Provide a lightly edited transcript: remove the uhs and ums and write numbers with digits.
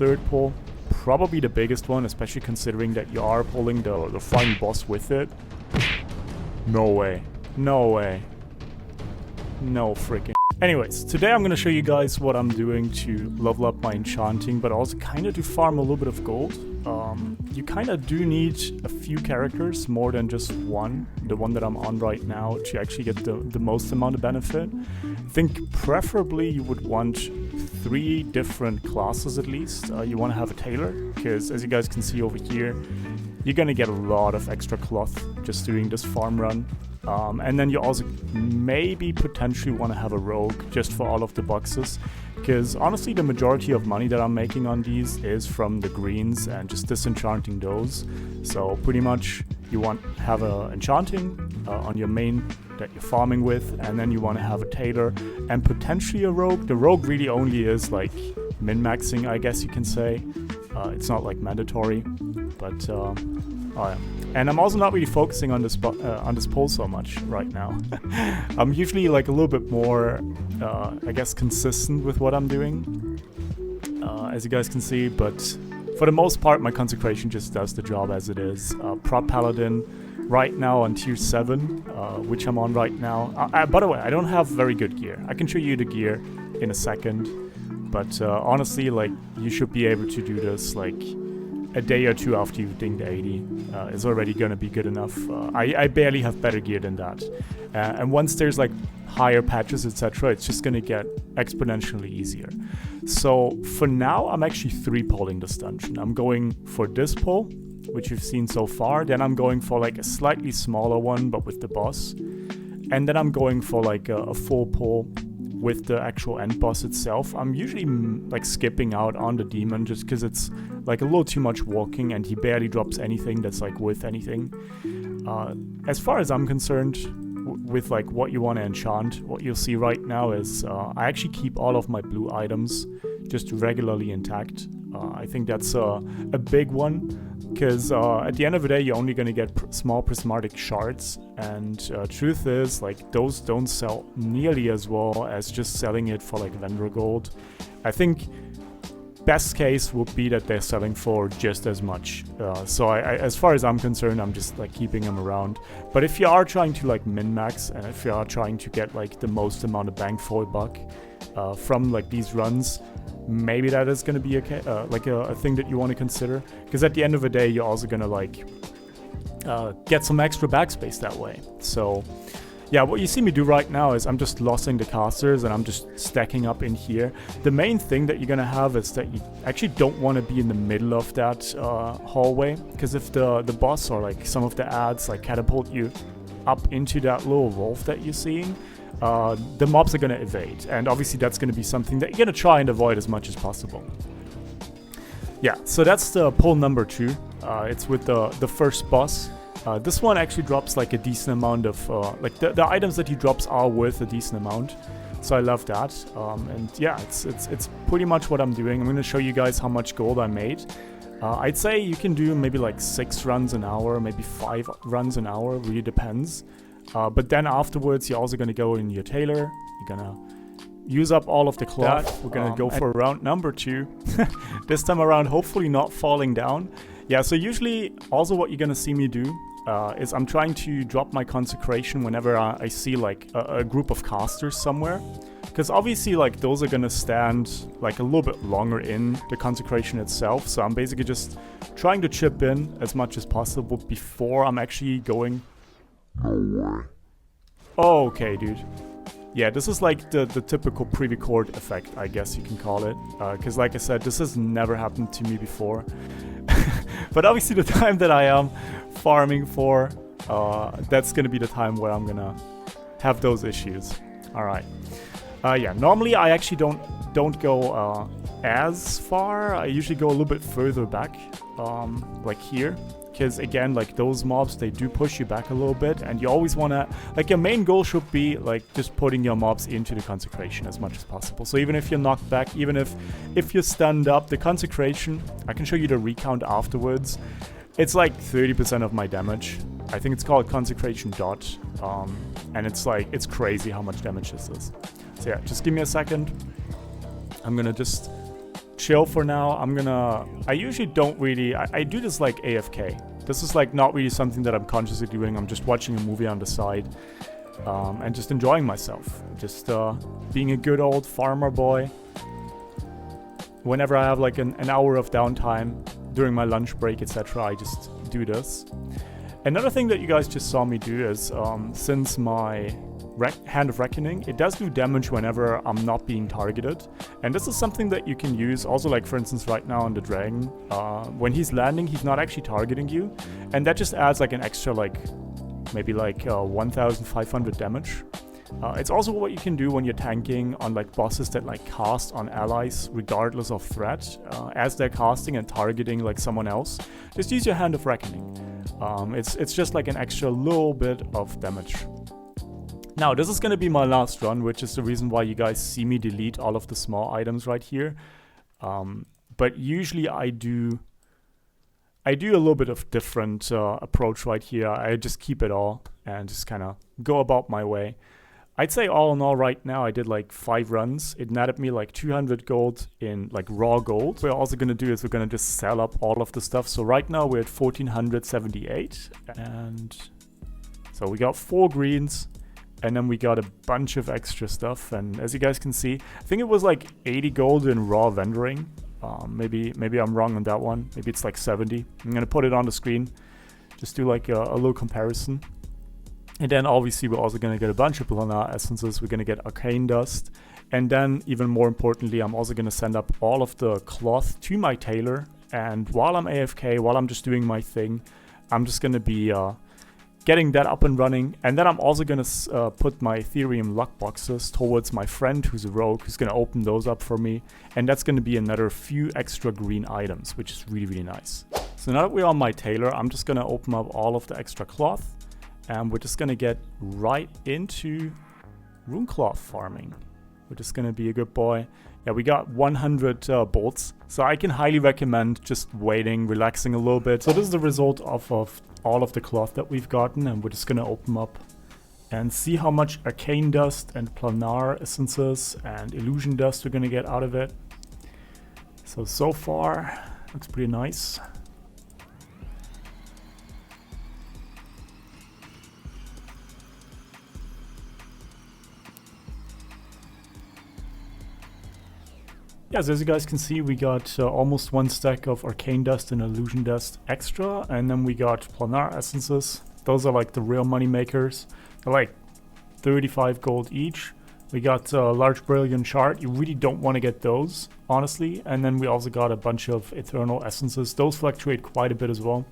third pull, probably the biggest one, especially considering that you are pulling the final boss with it. No way. No way. No freaking. Anyways, today I'm going to show you guys what I'm doing to level up my enchanting, but also kind of to farm a little bit of gold. You kind of do need a few characters, more than just one, the one that I'm on right now, to actually get the most amount of benefit. I think preferably you would want 3 different classes at least. You want to have a tailor, because as you guys can see over here, you're going to get a lot of extra cloth just doing this farm run. And then you also maybe potentially want to have a rogue just for all of the boxes, because honestly the majority of money that I'm making on these is from the greens and just disenchanting those. So pretty much you want to have a enchanting on your main that you're farming with, and then you want to have a tailor and potentially a rogue. The rogue really only is like min-maxing, I guess you can say. It's not like mandatory, but oh yeah. And I'm also not really focusing on this poll so much right now. I'm usually like a little bit more, I guess, consistent with what I'm doing, as you guys can see. But for the most part, my consecration just does the job as it is. Prot Paladin right now on tier 7, which I'm on right now. By the way, I don't have very good gear. I can show you the gear in a second. But honestly, like, you should be able to do this like a day or 2 after you ding the 80 is already gonna be good enough. I barely have better gear than that. And once there's like higher patches, etc., it's just gonna get exponentially easier. So for now, I'm actually 3-polling this dungeon. I'm going for this pull, which you've seen so far. Then I'm going for like a slightly smaller one, but with the boss. And then I'm going for like a full pull with the actual end boss itself. I'm usually like skipping out on the demon just because it's like a little too much walking and he barely drops anything that's like worth anything. As far as I'm concerned, with like what you want to enchant, what you'll see right now is I actually keep all of my blue items just regularly intact. I think that's a big one, because at the end of the day, you're only going to get small prismatic shards, and truth is, like, those don't sell nearly as well as just selling it for like vendor gold. I think best case would be that they're selling for just as much. So as far as I'm concerned, I'm just like keeping them around. But if you are trying to like min-max, and if you are trying to get like the most amount of bang for a buck from like these runs, maybe that is going to be a thing that you want to consider, because at the end of the day, you're also going to like get some extra backspace that way. So yeah, what you see me do right now is I'm just lossing the casters and I'm just stacking up in here. The main thing that you're going to have is that you actually don't want to be in the middle of that hallway, because if the boss or like some of the ads like catapult you up into that little wolf that you're seeing, the mobs are going to evade, and obviously that's going to be something that you're going to try and avoid as much as possible. Yeah, so that's the pull number 2. It's with the first boss. This one actually drops like a decent amount of like the items that he drops are worth a decent amount, so I love that. And yeah, it's pretty much what I'm doing. I'm going to show you guys how much gold I made. I'd say you can do maybe like 6 runs an hour, maybe 5 runs an hour, really depends. But then afterwards, you're also going to go in your tailor. You're going to use up all of the cloth. We're going to go for round number 2. This time around, hopefully not falling down. Yeah, so usually also what you're going to see me do is I'm trying to drop my consecration whenever I see like a group of casters somewhere. Because obviously like those are going to stand like a little bit longer in the consecration itself. So I'm basically just trying to chip in as much as possible before I'm actually going. Oh, okay, dude. Yeah, this is like the typical pre-record effect, I guess you can call it. Because like I said, this has never happened to me before. But obviously the time that I am farming for, that's going to be the time where I'm going to have those issues. Alright. Yeah, normally I actually don't go as far. I usually go a little bit further back, like here. Because again, like those mobs, they do push you back a little bit, and you always want to, like, your main goal should be like just putting your mobs into the consecration as much as possible. So even if you're knocked back, even if you're stunned up, the consecration, I can show you the recount afterwards. It's like 30% of my damage. I think it's called consecration dot, and it's like, it's crazy how much damage this is. So yeah, just give me a second. I'm gonna just chill for now. I usually don't really, I do this like AFK. This is like not really something that I'm consciously doing. I'm just watching a movie on the side and just enjoying myself. Just being a good old farmer boy. Whenever I have like an hour of downtime during my lunch break, etc., I just do this. Another thing that you guys just saw me do is, since my Hand of Reckoning, it does do damage whenever I'm not being targeted. And this is something that you can use also, like for instance right now on the dragon. When he's landing, he's not actually targeting you. And that just adds like an extra like, maybe like 1,500 damage. It's also what you can do when you're tanking on like bosses that like cast on allies regardless of threat. As they're casting and targeting like someone else, just use your Hand of Reckoning. It's just like an extra little bit of damage. Now, this is going to be my last run, which is the reason why you guys see me delete all of the small items right here. But usually I do a little bit of different approach right here. I just keep it all and just kind of go about my way. I'd say all in all right now I did like 5 runs. It netted me like 200 gold in like raw gold. What we're also going to do is we're going to just sell up all of the stuff. So right now we're at 1478. And so we got 4 greens. And then we got a bunch of extra stuff, and as you guys can see, I think it was like 80 gold in raw vendoring. Maybe I'm wrong on that one. Maybe it's like 70. I'm gonna put it on the screen, just do like a little comparison. And then obviously we're also gonna get a bunch of Planar Essences. We're gonna get Arcane Dust, and then even more importantly, I'm also gonna send up all of the cloth to my tailor. And while I'm AFK, while I'm just doing my thing, I'm just gonna be getting that up and running. And then I'm also going to put my Ethereum luck boxes towards my friend who's a rogue, who's going to open those up for me. And that's going to be another few extra green items, which is really, really nice. So now that we're on my tailor, I'm just going to open up all of the extra cloth. And we're just going to get right into rune cloth farming. We're just going to be a good boy. Yeah, we got 100 bolts. So I can highly recommend just waiting, relaxing a little bit. So this is the result of all of the cloth that we've gotten, and we're just gonna open up and see how much Arcane Dust and Planar Essences and Illusion Dust we're gonna get out of it. So far, looks pretty nice. Yeah, so as you guys can see, we got almost 1 stack of Arcane Dust and Illusion Dust extra, and then we got Planar Essences. Those are like the real money makers. They're like 35 gold each. We got a large Brilliant Shard. You really don't want to get those, honestly. And then we also got a bunch of Eternal Essences. Those fluctuate quite a bit as well.